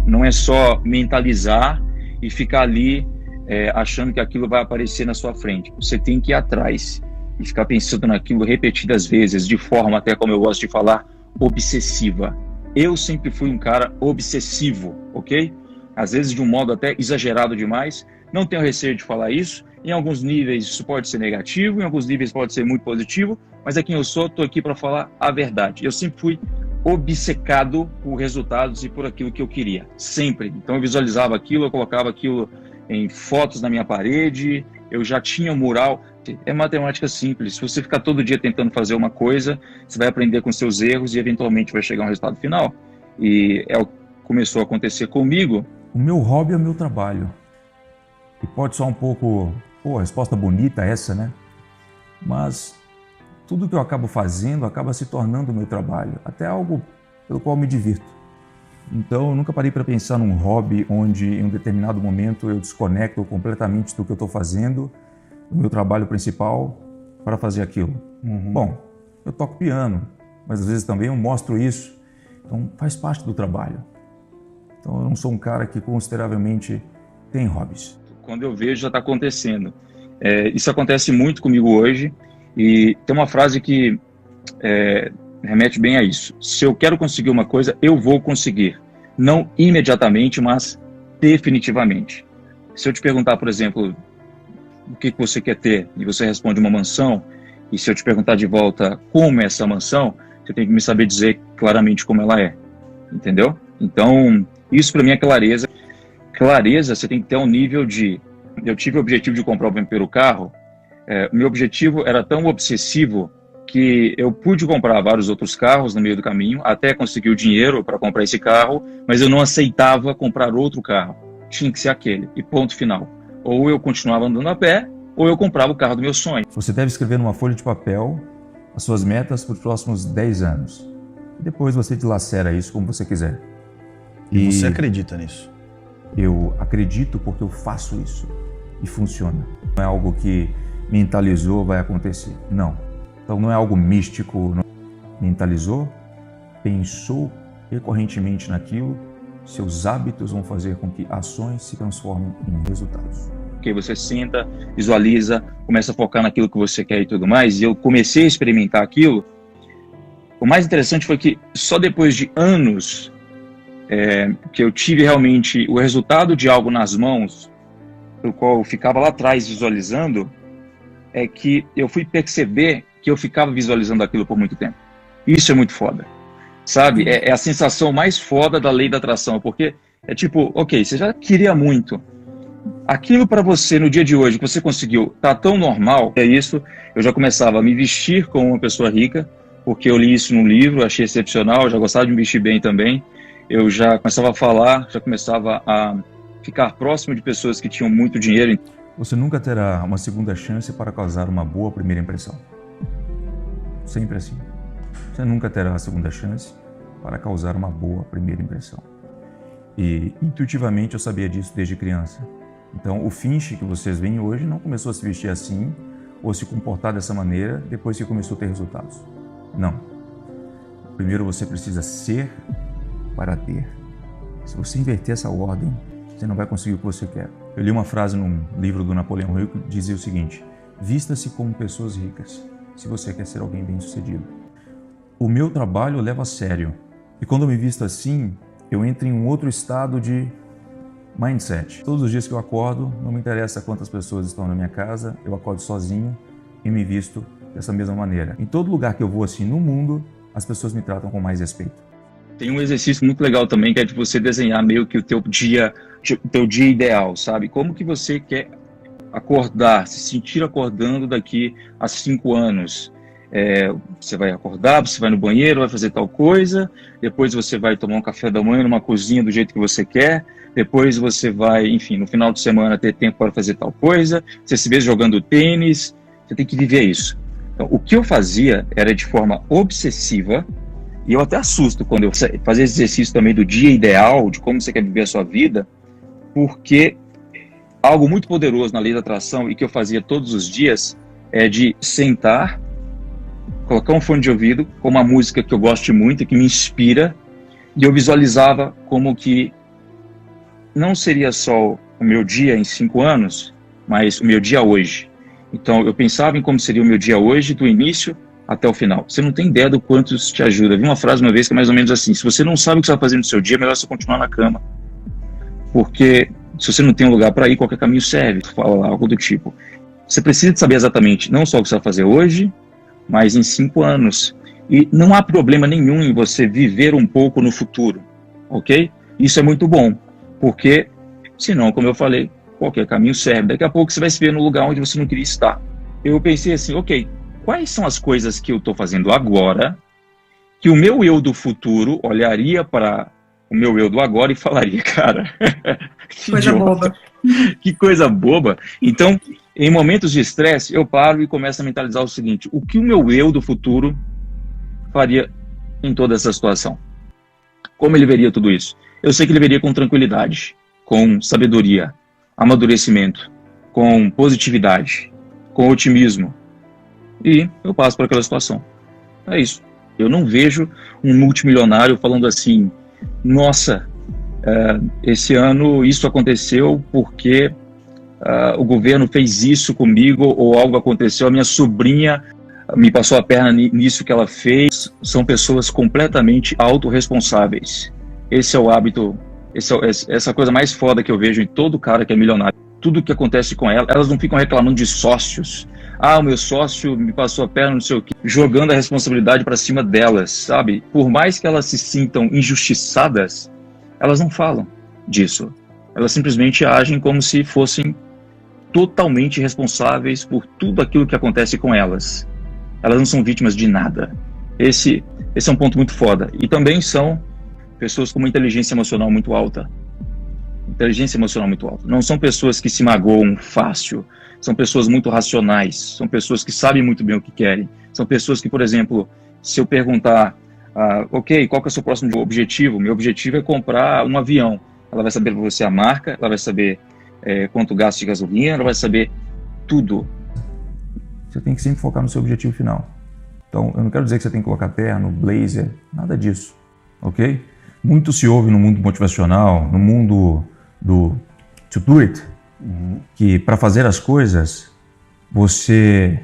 Não é só mentalizar e ficar ali achando que aquilo vai aparecer na sua frente. Você tem que ir atrás e ficar pensando naquilo repetidas vezes, de forma, até como eu gosto de falar, obsessiva. Eu sempre fui um cara obsessivo, ok? Às vezes de um modo até exagerado demais. Não tenho receio de falar isso. Em alguns níveis isso pode ser negativo, em alguns níveis pode ser muito positivo, mas é quem eu sou, estou aqui para falar a verdade. Eu sempre fui obcecado por resultados e por aquilo que eu queria, sempre. Então eu visualizava aquilo, eu colocava aquilo em fotos na minha parede, eu já tinha um mural. É matemática simples. Se você ficar todo dia tentando fazer uma coisa, você vai aprender com seus erros e eventualmente vai chegar a um resultado final. E é o que começou a acontecer comigo. O meu hobby é o meu trabalho. E pode soar um pouco, resposta bonita essa, né? Mas tudo que eu acabo fazendo acaba se tornando o meu trabalho, até algo pelo qual me divirto. Então, eu nunca parei para pensar num hobby onde, em um determinado momento, eu desconecto completamente do que eu estou fazendo, do meu trabalho principal, para fazer aquilo. Bom, eu toco piano, mas às vezes também eu mostro isso. Então, faz parte do trabalho. Então, eu não sou um cara que consideravelmente tem hobbies. Quando eu vejo, já está acontecendo. Isso acontece muito comigo hoje, e tem uma frase que remete bem a isso. Se eu quero conseguir uma coisa, eu vou conseguir. Não imediatamente, mas definitivamente. Se eu te perguntar, por exemplo, o que você quer ter, e você responde uma mansão, e se eu te perguntar de volta como é essa mansão, você tem que me saber dizer claramente como ela é. Entendeu? Então, isso para mim é clareza. Clareza, você tem que ter um nível de... Eu tive o objetivo de comprar o meu primeiro carro. O meu objetivo era tão obsessivo que eu pude comprar vários outros carros no meio do caminho, até conseguir o dinheiro para comprar esse carro, mas eu não aceitava comprar outro carro. Tinha que ser aquele, e ponto final. Ou eu continuava andando a pé, ou eu comprava o carro do meu sonho. Você deve escrever numa folha de papel as suas metas para os próximos 10 anos. E depois você dilacera isso como você quiser. E você acredita nisso? Eu acredito porque eu faço isso e funciona. Não é algo que mentalizou, vai acontecer. Não. Então não é algo místico. Não. Mentalizou, pensou recorrentemente naquilo, seus hábitos vão fazer com que ações se transformem em resultados. Porque você senta, visualiza, começa a focar naquilo que você quer e tudo mais, e eu comecei a experimentar aquilo. O mais interessante foi que só depois de anos que eu tive realmente o resultado de algo nas mãos, pelo qual eu ficava lá atrás visualizando, é que eu fui perceber que eu ficava visualizando aquilo por muito tempo. Isso é muito foda, sabe? É a sensação mais foda da lei da atração, porque é tipo, ok, você já queria muito. Aquilo para você no dia de hoje que você conseguiu, tá tão normal, é isso. Eu já começava a me vestir como uma pessoa rica, porque eu li isso num livro, achei excepcional, eu já gostava de me vestir bem também. Eu já começava a falar, já começava a ficar próximo de pessoas que tinham muito dinheiro. Você nunca terá uma segunda chance para causar uma boa primeira impressão. Sempre assim. Você nunca terá a segunda chance para causar uma boa primeira impressão. E intuitivamente eu sabia disso desde criança. Então o Finch que vocês veem hoje não começou a se vestir assim ou se comportar dessa maneira depois que começou a ter resultados. Não. Primeiro você precisa ser para ter. Se você inverter essa ordem, você não vai conseguir o que você quer. Eu li uma frase num livro do Napoleão Hill que dizia o seguinte: vista-se como pessoas ricas, se você quer ser alguém bem-sucedido. O meu trabalho eu levo a sério. E quando eu me visto assim, eu entro em um outro estado de mindset. Todos os dias que eu acordo, não me interessa quantas pessoas estão na minha casa, eu acordo sozinho e me visto dessa mesma maneira. Em todo lugar que eu vou assim no mundo, as pessoas me tratam com mais respeito. Tem um exercício muito legal também, que é de você desenhar meio que o teu dia ideal, sabe? Como que você quer acordar, se sentir acordando daqui a 5 anos. Você vai acordar, você vai no banheiro, vai fazer tal coisa, depois você vai tomar um café da manhã numa cozinha do jeito que você quer, depois você vai, enfim, no final de semana ter tempo para fazer tal coisa, você se vê jogando tênis, você tem que viver isso. Então, o que eu fazia era de forma obsessiva, e eu até assusto quando eu fazia esse exercício também do dia ideal, de como você quer viver a sua vida, porque algo muito poderoso na lei da atração e que eu fazia todos os dias é de sentar, colocar um fone de ouvido com uma música que eu gosto muito e que me inspira, e eu visualizava como que não seria só o meu dia em 5 anos, mas o meu dia hoje. Então, eu pensava em como seria o meu dia hoje, do início até o final. Você não tem ideia do quanto isso te ajuda. Eu vi uma frase uma vez que é mais ou menos assim: se você não sabe o que você vai fazer no seu dia, é melhor você continuar na cama. Porque se você não tem um lugar para ir, qualquer caminho serve. Fala lá, algo do tipo. Você precisa de saber exatamente não só o que você vai fazer hoje, mas em 5 anos. E não há problema nenhum em você viver um pouco no futuro, ok? Isso é muito bom, porque senão, como eu falei, qualquer caminho serve. Daqui a pouco você vai se ver no lugar onde você não queria estar. Eu pensei assim, ok, quais são as coisas que eu estou fazendo agora que o meu eu do futuro olharia para o meu eu do agora e falaria, cara, que coisa idiota, boba. que coisa boba. Então, em momentos de estresse, eu paro e começo a mentalizar o seguinte: o que o meu eu do futuro faria em toda essa situação? Como ele veria tudo isso? Eu sei que ele veria com tranquilidade, com sabedoria, amadurecimento, com positividade, com otimismo. E eu passo por aquela situação. É isso. Eu não vejo um multimilionário falando assim: nossa, esse ano isso aconteceu porque o governo fez isso comigo, ou algo aconteceu, a minha sobrinha me passou a perna nisso que ela fez. São pessoas completamente autorresponsáveis. Esse é o hábito, essa coisa mais foda que eu vejo em todo cara que é milionário. Tudo que acontece com elas não ficam reclamando de sócios. Ah, o meu sócio me passou a perna, não sei o quê, jogando a responsabilidade para cima delas, sabe? Por mais que elas se sintam injustiçadas, elas não falam disso. Elas simplesmente agem como se fossem totalmente responsáveis por tudo aquilo que acontece com elas. Elas não são vítimas de nada. Esse é um ponto muito foda. E também são pessoas com uma inteligência emocional muito alta. Inteligência emocional muito alta. Não são pessoas que se magoam fácil. São pessoas muito racionais. São pessoas que sabem muito bem o que querem. São pessoas que, por exemplo, se eu perguntar, ok, qual que é o seu próximo objetivo? Meu objetivo é comprar um avião. Ela vai saber para você a marca, ela vai saber quanto gasta de gasolina, ela vai saber tudo. Você tem que sempre focar no seu objetivo final. Então, eu não quero dizer que você tem que colocar terno, blazer, nada disso, ok? Muito se ouve no mundo motivacional, no mundo do to do it, que para fazer as coisas, você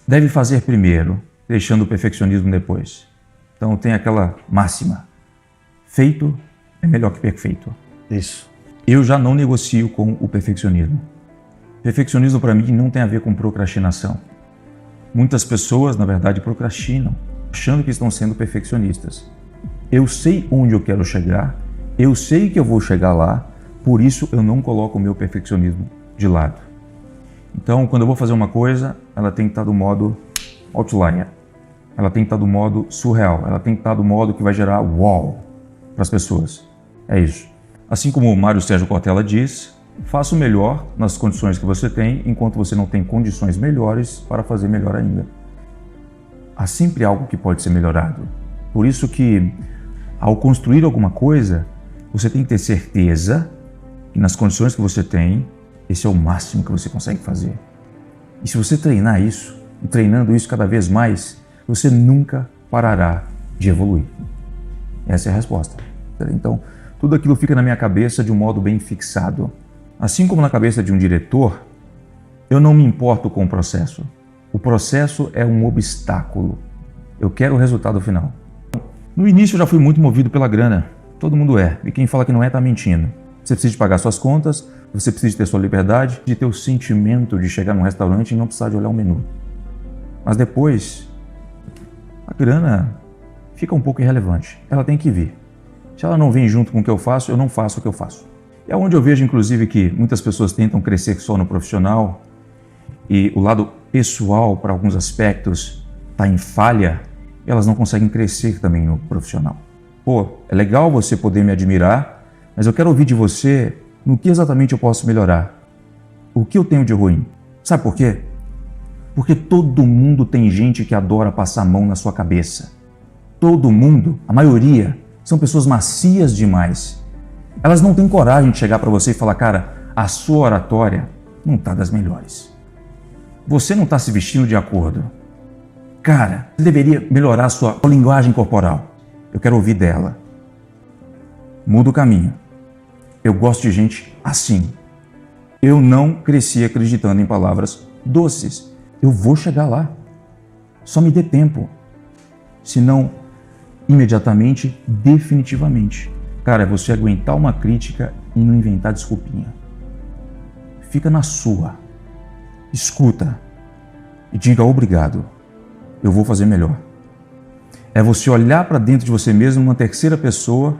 deve fazer primeiro, deixando o perfeccionismo depois. Então, tem aquela máxima: feito é melhor que perfeito. Isso. Eu já não negocio com o perfeccionismo. Perfeccionismo para mim não tem a ver com procrastinação. Muitas pessoas, na verdade, procrastinam, achando que estão sendo perfeccionistas. Eu sei onde eu quero chegar, eu sei que eu vou chegar lá, por isso eu não coloco o meu perfeccionismo de lado. Então, quando eu vou fazer uma coisa, ela tem que estar do modo outlier, ela tem que estar do modo surreal, ela tem que estar do modo que vai gerar wow para as pessoas. É isso. Assim como o Mário Sérgio Cortella diz, faça o melhor nas condições que você tem, enquanto você não tem condições melhores para fazer melhor ainda. Há sempre algo que pode ser melhorado. Por isso que, ao construir alguma coisa, você tem que ter certeza que nas condições que você tem, esse é o máximo que você consegue fazer. E se você treinar isso, e treinando isso cada vez mais, você nunca parará de evoluir. Essa é a resposta. Então, tudo aquilo fica na minha cabeça de um modo bem fixado. Assim como na cabeça de um diretor, eu não me importo com o processo. O processo é um obstáculo. Eu quero o resultado final. No início eu já fui muito movido pela grana. Todo mundo é. E quem fala que não é, está mentindo. Você precisa de pagar suas contas, você precisa de ter sua liberdade, de ter o sentimento de chegar num restaurante e não precisar de olhar o menu. Mas depois, a grana fica um pouco irrelevante. Ela tem que vir. Se ela não vem junto com o que eu faço, eu não faço o que eu faço. É onde eu vejo, inclusive, que muitas pessoas tentam crescer só no profissional e o lado pessoal, para alguns aspectos, está em falha, e elas não conseguem crescer também no profissional. Pô, é legal você poder me admirar, mas eu quero ouvir de você no que exatamente eu posso melhorar. O que eu tenho de ruim? Sabe por quê? Porque todo mundo tem gente que adora passar a mão na sua cabeça. Todo mundo, a maioria, são pessoas macias demais. Elas não têm coragem de chegar para você e falar: cara, a sua oratória não está das melhores. Você não está se vestindo de acordo. Cara, você deveria melhorar a sua linguagem corporal. Eu quero ouvir dela. Muda o caminho. Eu gosto de gente assim. Eu não cresci acreditando em palavras doces. Eu vou chegar lá. Só me dê tempo. Senão, imediatamente, definitivamente. Cara, é você aguentar uma crítica e não inventar desculpinha. Fica na sua. Escuta e diga obrigado. Eu vou fazer melhor. É você olhar para dentro de você mesmo numa terceira pessoa,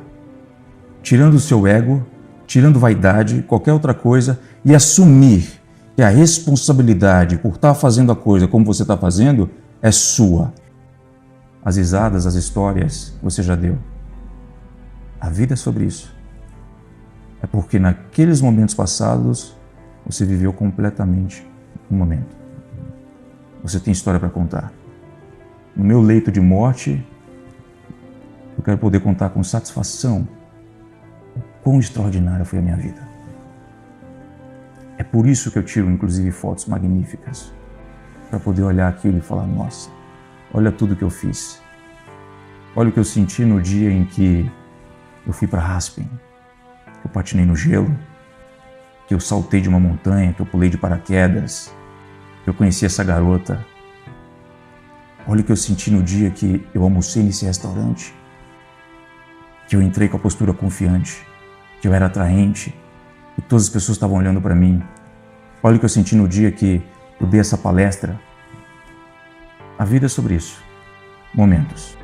tirando o seu ego, tirando vaidade, qualquer outra coisa, e assumir que a responsabilidade por estar fazendo a coisa como você está fazendo é sua. As risadas, as histórias, você já deu. A vida é sobre isso. É porque naqueles momentos passados, você viveu completamente um momento. Você tem história para contar. No meu leito de morte, eu quero poder contar com satisfação o quão extraordinária foi a minha vida. É por isso que eu tiro, inclusive, fotos magníficas, para poder olhar aquilo e falar, nossa, olha tudo que eu fiz. Olha o que eu senti no dia em que eu fui para Aspen, que eu patinei no gelo, que eu saltei de uma montanha, que eu pulei de paraquedas, que eu conheci essa garota. Olha o que eu senti no dia que eu almocei nesse restaurante, que eu entrei com a postura confiante, que eu era atraente e todas as pessoas estavam olhando para mim. Olha o que eu senti no dia que eu dei essa palestra. A vida é sobre isso. Momentos.